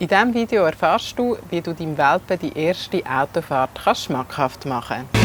In diesem Video erfährst du, wie du deinem Welpen die erste Autofahrt schmackhaft machen kannst.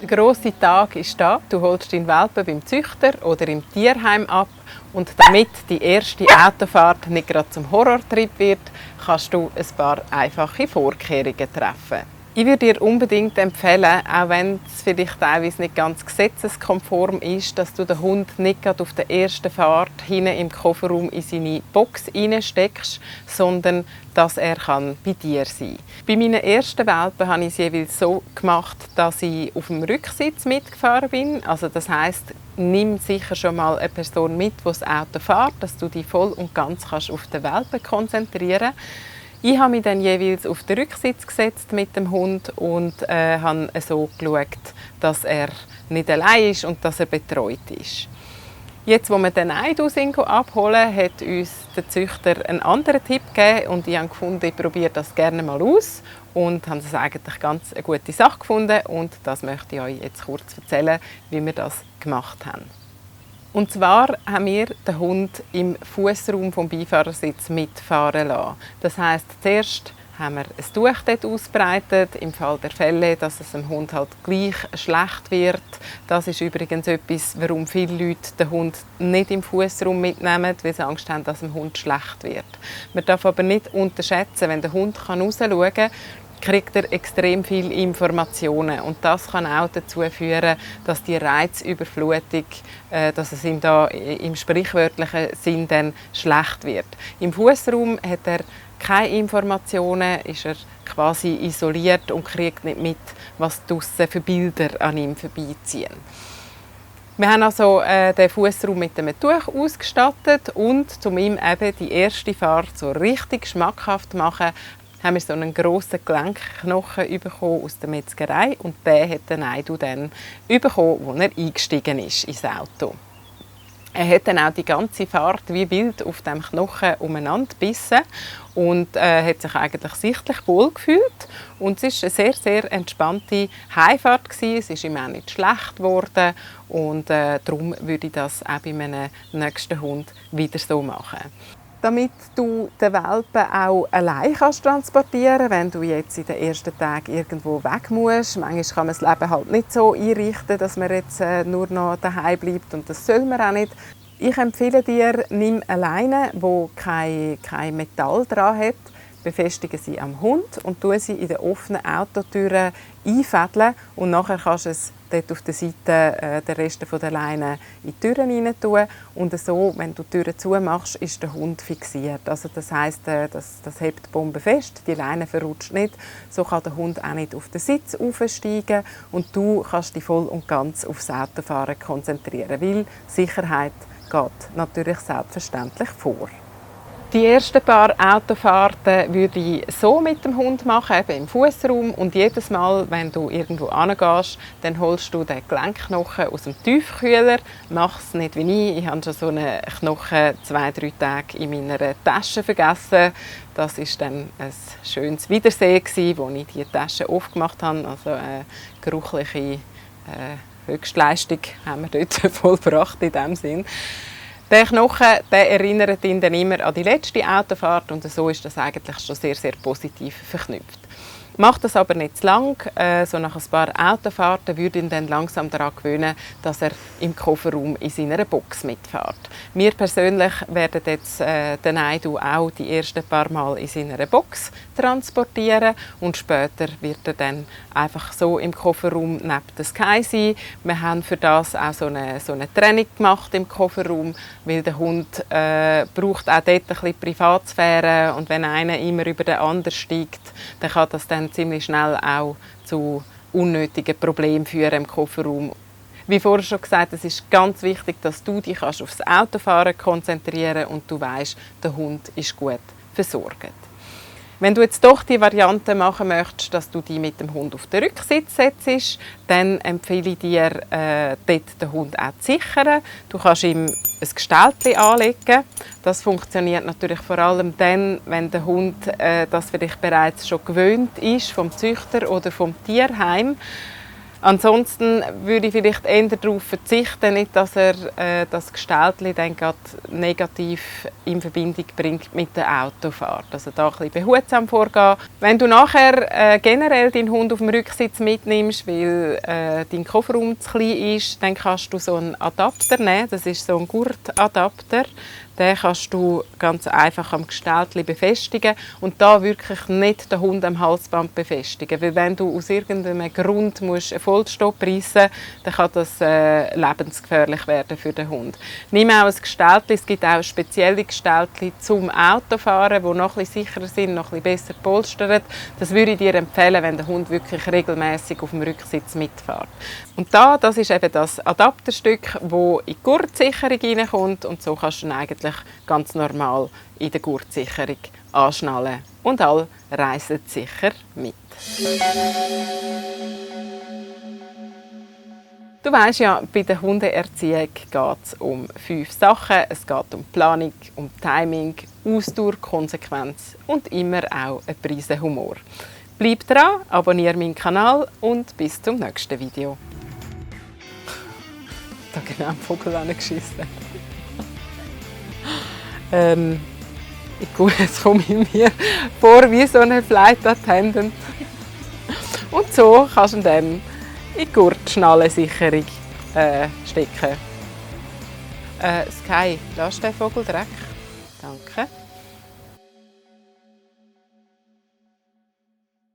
Der grosse Tag ist da. Du holst deinen Welpen beim Züchter oder im Tierheim ab. Und damit die erste Autofahrt nicht gerade zum Horrortrip wird, kannst du ein paar einfache Vorkehrungen treffen. Ich würde dir unbedingt empfehlen, auch wenn es vielleicht teilweise nicht ganz gesetzeskonform ist, dass du den Hund nicht gerade auf der ersten Fahrt hinten im Kofferraum in seine Box reinsteckst, sondern dass er bei dir sein kann. Bei meinen ersten Welpen habe ich es jeweils so gemacht, dass ich auf dem Rücksitz mitgefahren bin. Also das heisst, nimm sicher schon mal eine Person mit, die das Auto fährt, dass du dich voll und ganz auf den Welpen konzentrieren kannst. Ich habe mich dann jeweils auf den Rücksitz gesetzt mit dem Hund und habe so geschaut, dass er nicht allein ist und dass er betreut ist. Jetzt, wo wir den Eidu abholen, hat uns der Züchter einen anderen Tipp gegeben und ich habe gefunden, ich probiere das gerne mal aus und habe es eigentlich ganz eine gute Sache gefunden und das möchte ich euch jetzt kurz erzählen, wie wir das gemacht haben. Und zwar haben wir den Hund im Fußraum vom Beifahrersitz mitfahren lassen. Das heisst, zuerst haben wir ein Tuch dort ausgebreitet, im Fall der Fälle, dass es dem Hund halt gleich schlecht wird. Das ist übrigens etwas, warum viele Leute den Hund nicht im Fußraum mitnehmen, weil sie Angst haben, dass dem Hund schlecht wird. Man darf aber nicht unterschätzen, wenn der Hund rausschauen kann, kriegt er extrem viele Informationen und das kann auch dazu führen, dass die Reizüberflutung, dass es ihm da im sprichwörtlichen Sinn dann schlecht wird. Im Fußraum hat er keine Informationen, ist er quasi isoliert und kriegt nicht mit, was draussen für Bilder an ihm vorbeiziehen. Wir haben also den Fußraum mit einem Tuch ausgestattet und um ihm eben die erste Fahrt so richtig schmackhaft zu machen, haben wir so einen grossen Gelenkknochen bekommen aus der Metzgerei und den hat der Eidu dann bekommen, als er eingestiegen ist ins Auto. Er hat dann auch die ganze Fahrt wie wild auf dem Knochen umeinander gebissen und hat sich eigentlich sichtlich wohl gefühlt. Und es war eine sehr, sehr entspannte Heimfahrt gewesen. Es ist ihm auch nicht schlecht geworden und darum würde ich das auch bei meinem nächsten Hund wieder so machen. Damit du den Welpen auch allein transportieren kannst, wenn du jetzt in den ersten Tagen irgendwo weg musst. Manchmal kann man das Leben halt nicht so einrichten, dass man jetzt nur noch daheim bleibt und das soll man auch nicht. Ich empfehle dir, nimm alleine, wo kein Metall dran hat, befestige sie am Hund und tue sie in den offenen Autotüren einfädeln und nachher kannst du es dort auf der Seite den Rest der Leine in die Türen rein tun und so, wenn du die Türen zumachst, ist der Hund fixiert. Also das heisst, das hebt die Bombe fest, die Leine verrutscht nicht, so kann der Hund auch nicht auf den Sitz aufsteigen und du kannst dich voll und ganz aufs Autofahren konzentrieren, weil Sicherheit geht natürlich selbstverständlich vor. Die ersten paar Autofahrten würde ich so mit dem Hund machen, eben im Fußraum. Und jedes Mal, wenn du irgendwo hingehst, dann holst du den Gelenkknochen aus dem Tiefkühler. Mach es nicht wie ich. Ich habe schon so einen Knochen 2-3 Tage in meiner Tasche vergessen. Das war dann ein schönes Wiedersehen, als ich die Tasche aufgemacht habe. Also eine geruchliche Höchstleistung haben wir dort vollbracht in diesem Sinn. Der Knochen erinnert ihn dann immer an die letzte Autofahrt und so ist das eigentlich schon sehr, sehr positiv verknüpft. Macht das aber nicht zu lang. So nach ein paar Autofahrten würde ihn dann langsam daran gewöhnen, dass er im Kofferraum in seiner Box mitfährt. Wir persönlich werden jetzt den Eidu auch die ersten paar Mal in seiner Box transportieren und später wird er dann einfach so im Kofferraum neben der Sky sein. Wir haben für das auch so eine Trennung gemacht im Kofferraum, weil der Hund braucht auch dort ein bisschen Privatsphäre und wenn einer immer über den anderen steigt, dann kann das dann ziemlich schnell auch zu unnötigen Problemen führen im Kofferraum. Wie vorher schon gesagt, es ist ganz wichtig, dass du dich aufs Autofahren konzentrieren kannst und du weißt, der Hund ist gut versorgt. Wenn du jetzt doch die Variante machen möchtest, dass du die mit dem Hund auf den Rücksitz setzt, dann empfehle ich dir, dort den Hund auch zu sichern. Du kannst ihm ein Gestellchen anlegen. Das funktioniert natürlich vor allem dann, wenn der Hund das vielleicht bereits schon gewöhnt ist vom Züchter oder vom Tierheim. Ansonsten würde ich vielleicht eher darauf verzichten, nicht, dass er das Gestellchen dann gerade negativ in Verbindung bringt mit der Autofahrt. Also da ein bisschen behutsam vorgehen. Wenn du nachher generell deinen Hund auf dem Rücksitz mitnimmst, weil dein Kofferraum zu klein ist, dann kannst du so einen Adapter nehmen. Das ist so ein Gurtadapter. Den kannst du ganz einfach am Gestellchen befestigen und da wirklich nicht den Hund am Halsband befestigen. Weil wenn du aus irgendeinem Grund einen Vollstopp reissen musst, dann kann das lebensgefährlich werden für den Hund. Nimm auch ein Gestellchen. Es gibt auch spezielle Gestellchen zum Autofahren, die noch ein bisschen sicherer sind, noch ein bisschen besser polstert. Das würde ich dir empfehlen, wenn der Hund wirklich regelmäßig auf dem Rücksitz mitfährt. Und das ist eben das Adapterstück, das in die Gurtsicherung hineinkommt und so kannst du dann eigentlich ganz normal in der Gurtsicherung anschnallen und alle reisen sicher mit. Du weisst ja, bei der Hundeerziehung geht es um 5 Sachen. Es geht um Planung, um Timing, Ausdauer, Konsequenz und immer auch eine Prise Humor. Bleib dran, abonniere meinen Kanal und bis zum nächsten Video. Da genau ein Vogel geschissen. Jetzt komme ich mir vor wie so eine Flight Attendant. Und so kannst du ihn dann in die Gurtschnallensicherung stecken. Sky, lass den Vogel Dreck. Danke.